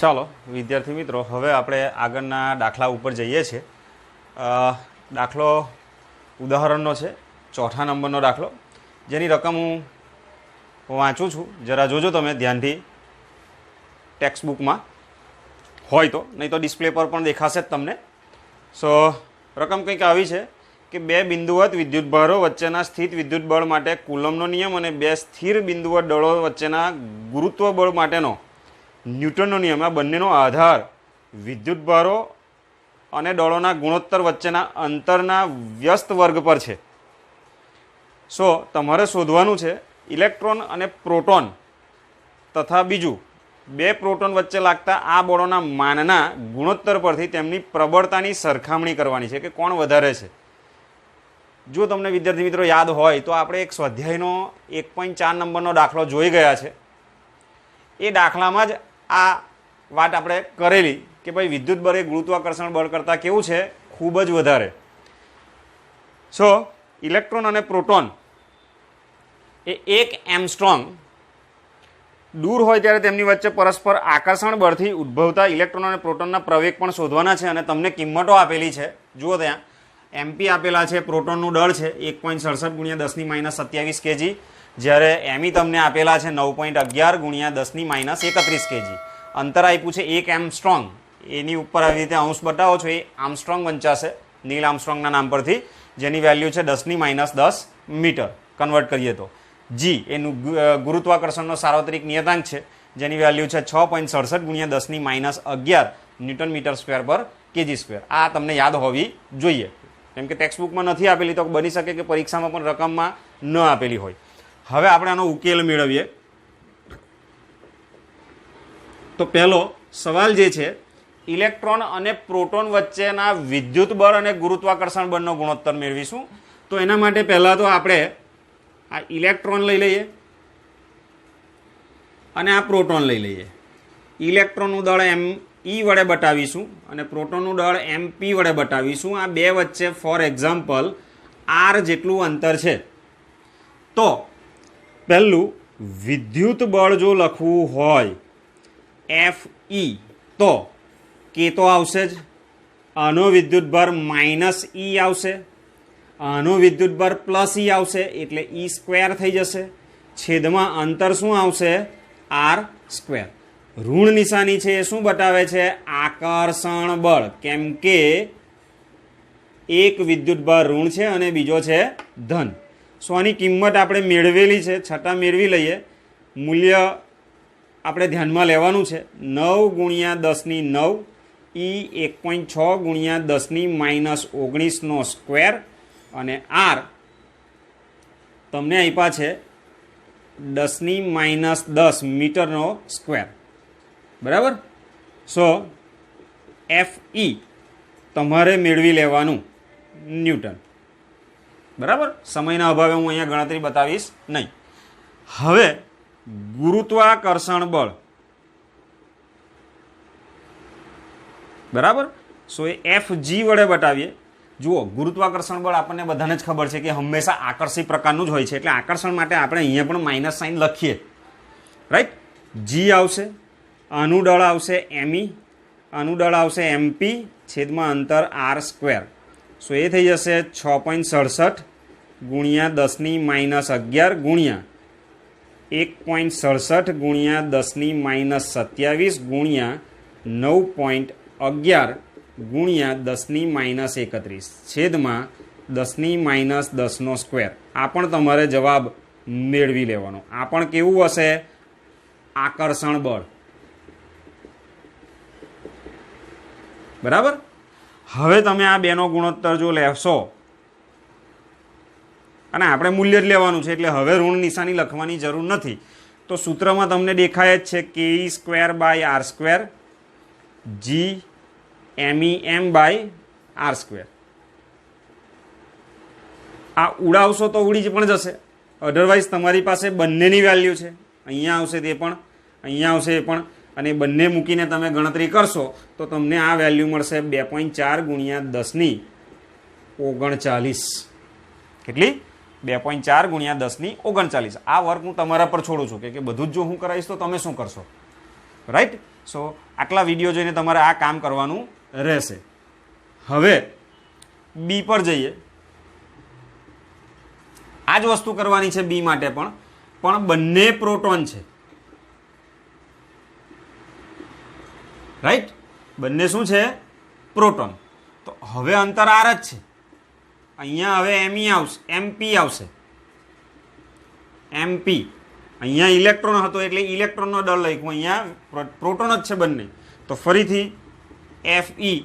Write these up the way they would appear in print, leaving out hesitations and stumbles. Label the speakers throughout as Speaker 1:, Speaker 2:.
Speaker 1: ચાલો વિદ્યાર્થી મિત્રો, હવે આપણે આગળના દાખલા ઉપર જઈએ છીએ. દાખલો ઉદાહરણનો છે, ચોથા નંબરનો દાખલો, જેની રકમ હું વાંચું છું. જરા જોજો તમે ધ્યાનથી, ટેક્સ્ટ બુકમાં હોય તો, નહીં તો ડિસ્પ્લે પર પણ દેખાશે જ તમને. સો રકમ કંઈક આવી છે કે બે બિંદુવત વિદ્યુતભારો વચ્ચેના સ્થિત વિદ્યુત બળ માટે કુલમનો નિયમ અને બે સ્થિર બિંદુવત દળો વચ્ચેના ગુરુત્વ બળ માટેનો ન્યૂટનનો નિયમ, આ બંનેનો આધાર વિદ્યુતભારો અને દળોના ગુણોત્તર વચ્ચેના અંતરના વ્યસ્ત વર્ગ પર છે. સો તમારે શોધવાનું છે ઇલેક્ટ્રોન અને પ્રોટોન તથા બીજું બે પ્રોટોન વચ્ચે લાગતા આ બળોના માનના ગુણોત્તર પરથી તેમની પ્રબળતાની સરખામણી કરવાની છે કે કોણ વધારે છે. જો તમને વિદ્યાર્થી મિત્રો યાદ હોય તો આપણે એક સ્વાધ્યાયનો 1.4 નંબરનો દાખલો જોઈ ગયા છે. એ દાખલામાં જ આ વાત આપણે કરેલી કે ભાઈ વિદ્યુત બળ એ ગુરુત્વાકર્ષણ બળ કરતાં કેવું છે, ખૂબ જ વધારે. સો ઇલેક્ટ્રોન અને પ્રોટોન એ 1 એંગસ્ટ્રોમ દૂર હોય ત્યારે તેમની વચ્ચે પરસ્પર આકર્ષણ બળથી ઉદ્ભવતા ઇલેક્ટ્રોન અને પ્રોટોનના પ્રવેગ પણ શોધવાના છે. અને તમને કિંમતો આપેલી છે, જુઓ ત્યાં એમપી આપેલા છે, પ્રોટોનનું દળ છે 1.67 × 10⁻27 kg, જ્યારે એમી તમને આપેલા છે 9.11 × 10⁻31 kg. અંતર આપ્યું છે 1 એંગસ્ટ્રોમ, એની ઉપર આવી રીતે અંશ બતાવો છો, એ આર્મસ્ટ્રોંગ વંચાશે નીલ આર્મસ્ટ્રોંગના નામ પરથી, જેની વેલ્યુ છે 10⁻10 મીટર કન્વર્ટ કરીએ તો. જી એનું ગુરુત્વાકર્ષણનો સાર્વત્રિક નિયતાંક છે, જેની વેલ્યુ છે 6.67 × 10⁻11 ન્યૂટન મીટર સ્ક્વેર પર કેજી સ્ક્વેર. આ તમને યાદ હોવી જોઈએ, કેમ કે ટેક્સ્ટ બુકમાં નથી આપેલી તો બની શકે કે પરીક્ષામાં પણ રકમમાં ન આપેલી હોય. હવે આપણે આનો ઉકેલ મેળવીએ. તો પહેલો સવાલ જે છે, ઇલેક્ટ્રોન અને પ્રોટોન વચ્ચેના વિદ્યુત બળ અને ગુરુત્વાકર્ષણ બળનો ગુણોત્તર મેળવીશું. તો એના માટે પહેલાં તો આપણે આ ઇલેક્ટ્રોન લઈ લઈએ અને આ પ્રોટોન લઈ લઈએ. ઇલેક્ટ્રોનનું દળ E વડે બતાવીશું અને પ્રોટોનનું દળ MP વડે બતાવીશું. આ બે વચ્ચે ફોર એક્ઝામ્પલ R જેટલું અંતર છે. તો પહેલું વિદ્યુત બળ જો લખવું હોય FE, તો કે તો આવશે જ, આનો વિદ્યુતભાર -E આવશે, આનો વિદ્યુતભાર +E આવશે, એટલે E² થઈ જશે. છેદમાં અંતર શું આવશે? R². ઋણ નિશાની છે એ શું બતાવે છે? આકર્ષણ બળ, કેમ કે એક વિદ્યુતભાર ઋણ છે અને બીજો છે ધન. સો આની કિંમત આપણે મેળવેલી છે, છતાં મેળવી લઈએ. મૂલ્ય આપણે ધ્યાનમાં લેવાનું છે. 9 × 10⁹ E 1.6 × 10⁻19² અને R તમને આપ્યા છે 10⁻10 મીટરનો સ્ક્વેર. બરાબર. સો FE તમારે મેળવી લેવાનું ન્યૂટન. બરાબર. સમયના અભાવે હું અહીંયા ગણતરી બતાવીશ નહીં. હવે ગુરુત્વાકર્ષણ બળ, બરાબર. સો એ FG વડે બતાવીએ. જુઓ, ગુરુત્વાકર્ષણ બળ આપણને બધાને જ ખબર છે કે હંમેશા આકર્ષી પ્રકારનું જ હોય છે, એટલે આકર્ષણ માટે આપણે અહીંયા પણ માઇનસ સાઇન લખીએ, રાઈટ. G આવશે, આનું દળ આવશે ME, આનું દળ આવશે MP, છેદમાં અંતર R². સો એ થઈ જશે 6.67 × 10⁻11 ગુણ્યા 1.67 × 10⁻27 ગુણ્યા 9.11 ગુણ્યા 10⁻31 છેદમાં 10⁻10². આ પણ તમારે જવાબ મેળવી લેવાનો. આ પણ કેવું હશે? આકર્ષણ બળ. બરાબર. હવે તમે આ બેનો ગુણોત્તર જો લેશો, અને આપણે મૂલ્ય જ લેવાનું છે, એટલે હવે ઋણ નિશાની લખવાની જરૂર નથી. તો સૂત્રમાં તમને દેખાય જ છે KE²/R², G MEM/R². આ ઉડાવશો તો ઉડી પણ જશે, અધરવાઇઝ તમારી પાસે બંનેની વેલ્યુ છે. અહીંયા આવશે તે પણ, અહીંયા આવશે એ પણ, અને બંને મૂકીને તમે ગણતરી કરશો તો તમને આ વેલ્યુ મળશે 2.4 × 10⁻39. કેટલી? 2.4 × 10⁻39. આ વર્ક હું તમારા પર છોડું છું કે બધું જ જો હું કરાવીશ તો તમે શું કરશો? રાઈટ. સો આટલા વિડીયો જોઈને તમારે આ કામ કરવાનું રહેશે. હવે બી પર જઈએ. આ જ વસ્તુ કરવાની છે બી માટે પણ બંને પ્રોટોન છે, રાઈટ. બંને શું છે? પ્રોટોન. તો હવે અંતર આર જ છે. અહીંયા હવે એમઈ આવશે, એમપી આવશે, એમપી. અહીંયા ઇલેક્ટ્રોન હતો એટલે ઇલેક્ટ્રોનનો દળ લખ્યું, અહીંયા પ્રોટોન જ છે બંને. તો ફરીથી એફઈ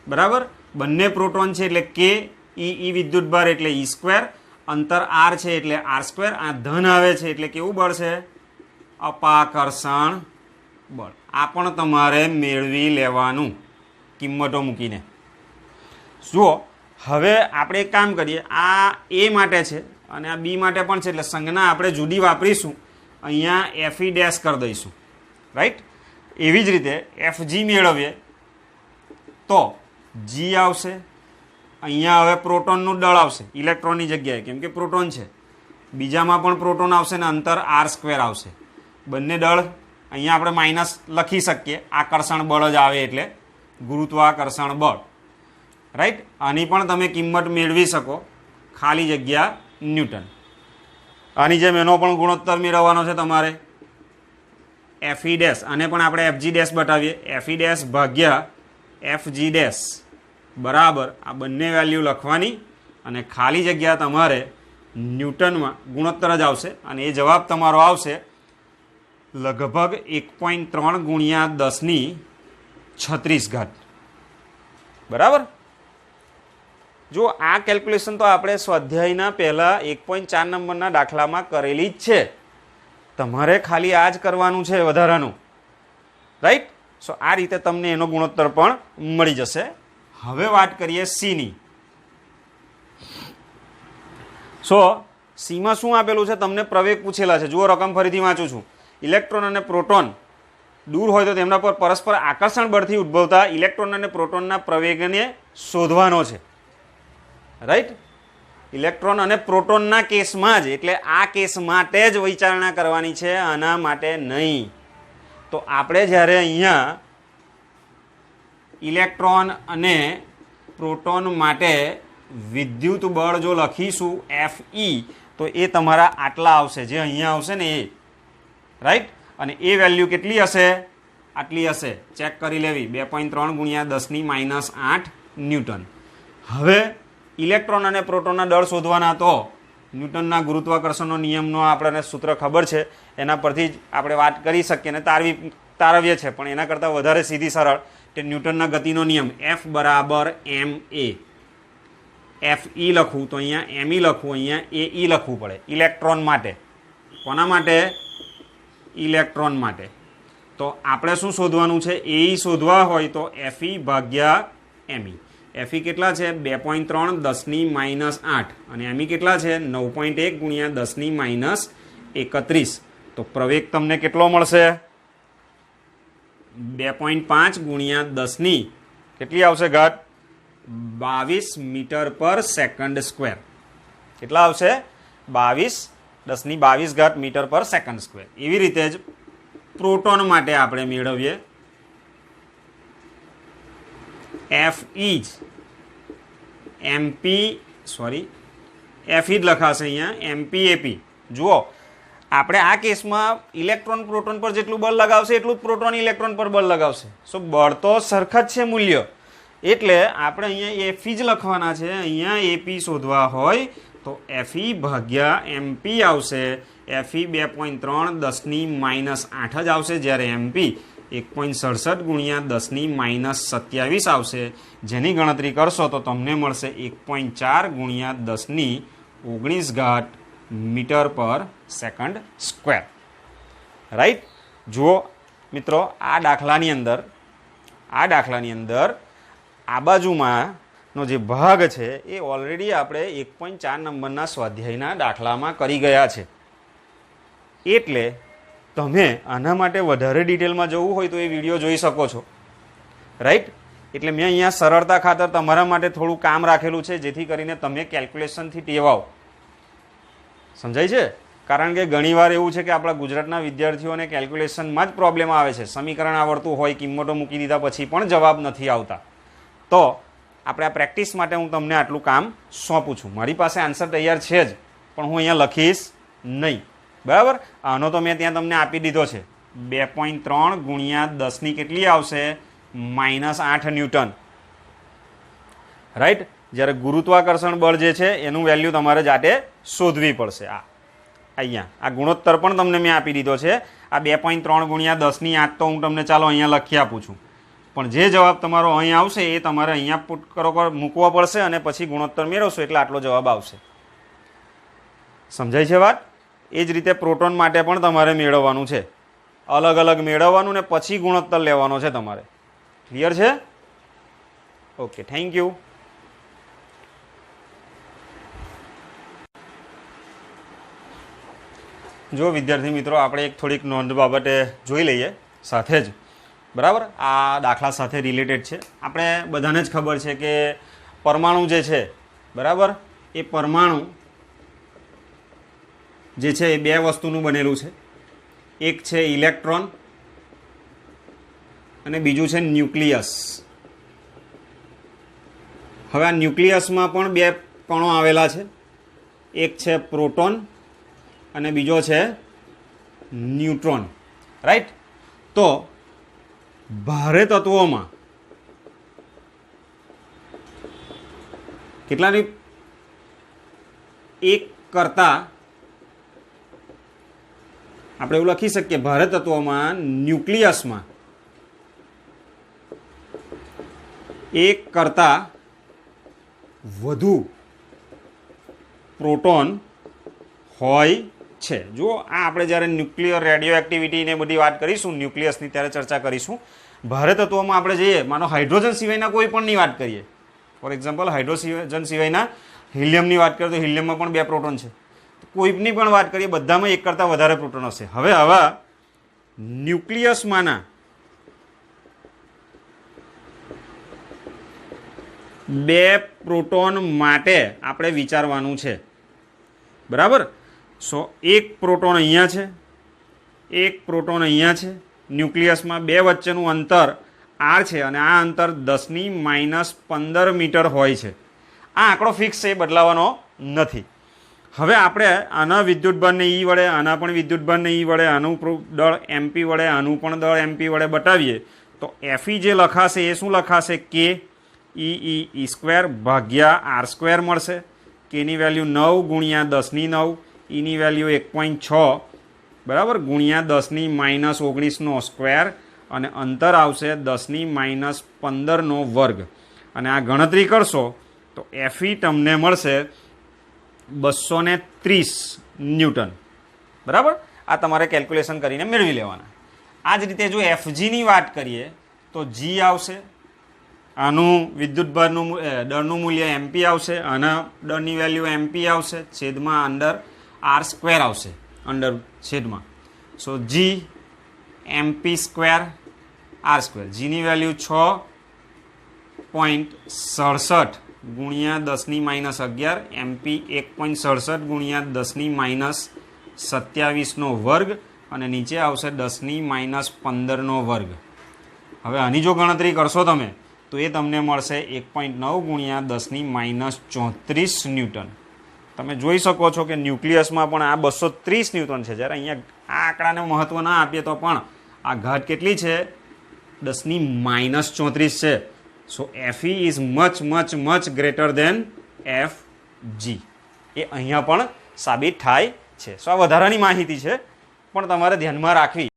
Speaker 1: બરાબર, બંને પ્રોટોન છે એટલે કે ઈ વિદ્યુતભાર એટલે ઈ સ્ક્વેર, અંતર આર છે એટલે આર સ્ક્વેર. આ ધન આવે છે એટલે કેવું બળ છે? અપાકર્ષણ બળ. આ પણ તમારે મેળવી લેવાનું કિંમતો મૂકીને. જુઓ હવે આપણે એક કામ કરીએ, આ એ માટે છે અને આ બી માટે પણ છે એટલે સંજ્ઞા આપણે જુદી વાપરીશું. અહીંયા એફઈ ડેશ કરી દઈશું, રાઈટ. એવી જ રીતે એફજી મેળવીએ તો જી આવશે. અહીંયા હવે પ્રોટોનનું દળ આવશે ઇલેક્ટ્રોનની જગ્યાએ, કેમ કે પ્રોટોન છે. બીજામાં પણ પ્રોટોન આવશે ને અંતર આર સ્ક્વેર આવશે. બંને દળ અહીંયા આપણે માઇનસ લખી શકીએ, આકર્ષણ બળ જ આવે એટલે ગુરુત્વાકર્ષણ બળ, રાઈટ. આની પણ તમે કિંમત મેળવી શકો, ખાલી જગ્યા ન્યૂટન. આની જેમ એનો પણ ગુણોત્તર મેળવવાનો છે તમારે. એફઈ ડેશ, આને પણ આપણે એફજી ડેશ બતાવીએ. એફઈ ડેશ ભાગ્યા એફજી ડેશ બરાબર આ બંને વેલ્યુ લખવાની અને ખાલી જગ્યા તમારે ન્યૂટનમાં ગુણોત્તર જ આવશે. અને એ જવાબ તમારો આવશે લગભગ 1.3 ગુણ્યા 10⁻36 બરાબર. જો આ કેલ્ક્યુલેશન તો આપણે સ્વાધ્યાયના પહેલાં 1.4 નંબરના દાખલામાં કરેલી જ છે. તમારે ખાલી આ જ કરવાનું છે વધારાનું, રાઈટ. સો આ રીતે તમને એનો ગુણોત્તર પણ મળી જશે. હવે વાત કરીએ સીની. સો સીમાં શું આપેલું છે? તમને પ્રવેગ પૂછેલા છે. જુઓ રકમ ફરીથી વાંચું છું. ઇલેક્ટ્રોન અને પ્રોટોન દૂર હોય તો તેમના પર પરસ્પર આકર્ષણ બળથી ઉદ્ભવતા ઇલેક્ટ્રોન અને પ્રોટોનના પ્રવેગને શોધવાનો છે, રાઈટ. ઇલેક્ટ્રોન અને પ્રોટોનના કેસમાં જ, એટલે આ કેસ માટે જ વિચારણા કરવાની છે, આના માટે નહીં. તો આપણે જ્યારે અહીંયા ઇલેક્ટ્રોન અને પ્રોટોન માટે વિદ્યુત બળ જો લખીશું એફઈ, તો એ તમારા આટલા આવશે, જે અહીંયા આવશે ને એ, રાઈટ. અને એ વેલ્યુ કેટલી હશે? આટલી હશે. ચેક કરી લેવી. 2.3 ગુણ્યા 10⁻8 ન્યૂટન. હવે ઇલેક્ટ્રોન અને પ્રોટોનના દળ શોધવાના, તો ન્યૂટનના ગુરુત્વાકર્ષણનો નિયમનો આપણને સૂત્ર ખબર છે, એના પરથી જ આપણે વાત કરી શકીએ અને તારવીએ છે. પણ એના કરતાં વધારે સીધી સરળ કે ન્યૂટનના ગતિનો નિયમ એફ બરાબર એમ એ. એફ ઈ લખવું તો અહીંયા એમ ઈ લખવું, અહીંયા એ ઈ લખવું પડે ઇલેક્ટ્રોન માટે. કોના માટે? ઇલેક્ટ્રોન માટે. તો આપણે શું શોધવાનું છે? એ શોધવા હોય તો એફઈ ભાગ્યા એમઈ. એફઈ કેટલા છે? 2.3 10⁻8 અને એમઈ કેટલા છે? 9.1 ગુણ્યા 10⁻31. તો પ્રવેગ તમને કેટલો મળશે? 2.5 ગુણ્યા 10ની કેટલી આવશે ઘાત? 22 મીટર પર સેકન્ડ સ્ક્વેર. કેટલા આવશે? 10⁻22 મીટર પર સેકન્ડ સ્ક્વેર. એવી રીતે જ પ્રોટોન માટે આપણે મેળવીએ એફઈ જ એમપી, સોરી એફઈ જ લખાશે અહીંયા એમપી એપી. જુઓ આપણે આ કેસમાં ઇલેક્ટ્રોન પ્રોટોન પર જેટલું બળ લગાવશે એટલું જ પ્રોટોન ઇલેક્ટ્રોન પર બળ લગાવશે. સો બળ તો સરખા જ છે મૂલ્ય, એટલે આપણે અહીંયા એફઈ જ લખવાના છે. અહીંયા એપી શોધવા હોય તો એફઈ ભાગ્યા એમપી આવશે. એફઈ 2.3 10⁻8 જ આવશે, જ્યારે એમપી 1.67 ગુણ્યા 10⁻27 આવશે. જેની ગણતરી કરશો તો તમને મળશે 1.4 ગુણ્યા 10⁻19 મીટર પર સેકન્ડ સ્ક્વેર, રાઈટ. જુઓ મિત્રો, આ દાખલાની અંદર આ બાજુમાંનો જે ભાગ છે એ ઓલરેડી આપણે 1.4 નંબરના સ્વાધ્યાયના દાખલામાં કરી ગયા છે. એટલે તમે આના માટે વધારે ડિટેલમાં જવું હોય તો એ વિડીયો જોઈ શકો છો, રાઈટ. એટલે મેં અહીંયા સરળતા ખાતર તમારા માટે થોડું કામ રાખેલું છે, જેથી કરીને તમે કેલ્ક્યુલેશનથી ટેવાઓ. સમજાય છે? કારણ કે ઘણીવાર એવું છે કે આપણા ગુજરાતના વિદ્યાર્થીઓને કેલ્ક્યુલેશનમાં જ પ્રોબ્લેમ આવે છે. સમીકરણ આવડતું હોય, કિંમતો મૂકી દીધા પછી પણ જવાબ નથી આવતા. તો આપણે આ પ્રેક્ટિસ માટે હું તમને આટલું કામ સોંપું છું. મારી પાસે આન્સર તૈયાર છે જ, પણ હું અહીંયા લખીશ નહીં. બરાબર, આનો તો મેં ત્યાં તમને આપી દીધો છે. 2.3 ગુણ્યા 10 કેટલી આવશે? -8 ન્યૂટન. રાઈટ. જ્યારે ગુરુત્વાકર્ષણ બળ જે છે એનું વેલ્યુ તમારે જાતે શોધવી પડશે. અહીંયા આ ગુણોત્તર પણ તમને મેં આપી દીધો છે. આ 2.3 ગુણ્યા 10 તો હું તમને ચાલો અહીંયા લખી આપું છું, પણ જે જવાબ તમારો અહીં આવશે એ તમારે અહીંયા પુટ કરો મૂકવો પડશે અને પછી ગુણોત્તર મેળવશો એટલે આટલો જવાબ આવશે. સમજાય છે વાત? એ જ રીતે પ્રોટોન માટે પણ તમારે મેળવવાનું છે. અલગ અલગ મેળવવાનું ને પછી ગુણોત્તર લેવાનો છે તમારે. ક્લિયર છે? Okay, thank you. જો વિદ્યાર્થી મિત્રો, આપણે એક થોડીક નોંધ બાબતે જોઈ લઈએ સાથે જ. બરાબર, આ દાખલા સાથે રિલેટેડ છે. આપણે બધાને જ ખબર છે કે પરમાણુ જે છે, બરાબર, એ પરમાણુ જે છે એ બે વસ્તુનું બનેલું છે. એક છે ઇલેક્ટ્રોન અને બીજું છે ન્યુક્લિયસ. હવે આ ન્યુક્લિયસમાં પણ બે કણો આવેલા છે. એક છે પ્રોટોન અને બીજો છે ન્યુટ્રોન. રાઈટ. તો ભારે તત્વોમાં કેટલાની એક કરતાં આપણે એવું લખી શકીએ, ભારે તત્વોમાં ન્યુક્લિયસમાં એક કરતાં વધુ પ્રોટોન હોય છે. જો આ આપણે જ્યારે ન્યુક્લિયર રેડિયો એક્ટિવિટી ને બધી વાત કરીશું ન્યુક્લિયસની, ત્યારે ચર્ચા કરીશું. ભારે તત્વોમાં આપણે જઈએ, માનો હાઇડ્રોજન સિવાયના કોઈ પણની વાત કરીએ, ફોર એક્ઝામ્પલ હાઇડ્રોજન સિવાયના હિલિયમની વાત કરીએ તો હિલિયમમાં પણ 2 પ્રોટોન છે. કોઈની પણ વાત કરીએ, બધામાં એક કરતાં વધારે પ્રોટોન હશે. હવે આવા ન્યુક્લિયસમાંના 2 પ્રોટોન માટે આપણે વિચારવાનું છે. બરાબર. એક પ્રોટોન અહીંયા છે, એક પ્રોટોન અહીંયા છે. ન્યુક્લિયસમાં 2 વચ્ચેનું અંતર r છે અને આ અંતર 10⁻15 મીટર હોય છે. આ આંકડો ફિક્સ છે, બદલાવાનો નથી. હવે આપણે આના વિદ્યુતભારને E વડે, આના પણ વિદ્યુતભારને E વડે, આનું દળ MP વડે, આનું પણ દળ MP વડે બતાવીએ તો Fe જે લખાશે એ શું લખાશે? K E સ્ક્વેર ભાગ્યા r² મળશે. Kની વેલ્યુ 9 ગુણ્યા 10⁹, Eની વેલ્યુ 1.6 બરાબર ગુણ્યા 10⁻19નો સ્ક્વેર અને અંતર આવશે 10⁻15નો વર્ગ. અને આ ગણતરી કરશો તો Fe તમને મળશે 230 ન્યૂટન. બરાબર. આ તમારે કેલ્ક્યુલેશન કરીને મેળવી લેવાના. આ જ રીતે જો Fgની વાત કરીએ તો G આવશે, આનું વિદ્યુતભારનું દળનું મૂલ્ય MP આવશે, આના દળની વેલ્યુ MP આવશે, છેદમાં અંડર r² આવશે, અંડર છેદમાં. સો G MP² r². Gની વેલ્યુ 6.67 ગુણ્યા 10⁻11, MP 1.67 ગુણ્યા 10⁻27નો વર્ગ અને નીચે આવશે 10⁻15નો વર્ગ. હવે આની જો ગણતરી કરશો તમે તો એ તમને મળશે 1.9 ગુણ્યા 10⁻34 ન્યૂટન. તમે જોઈ શકો છો કે ન્યુક્લિયસમાં પણ આ 230 ન્યૂટન છે. જ્યારે અહીંયા આ આંકડાને મહત્વ ના આપીએ તો પણ આ ઘાત કેટલી છે? 10⁻34 છે. સો Fe is much greater than Fg. એ અહીંયા પણ સાબિત થાય છે. સો આ વધારાની માહિતી છે, પણ તમારે ધ્યાનમાં રાખવી.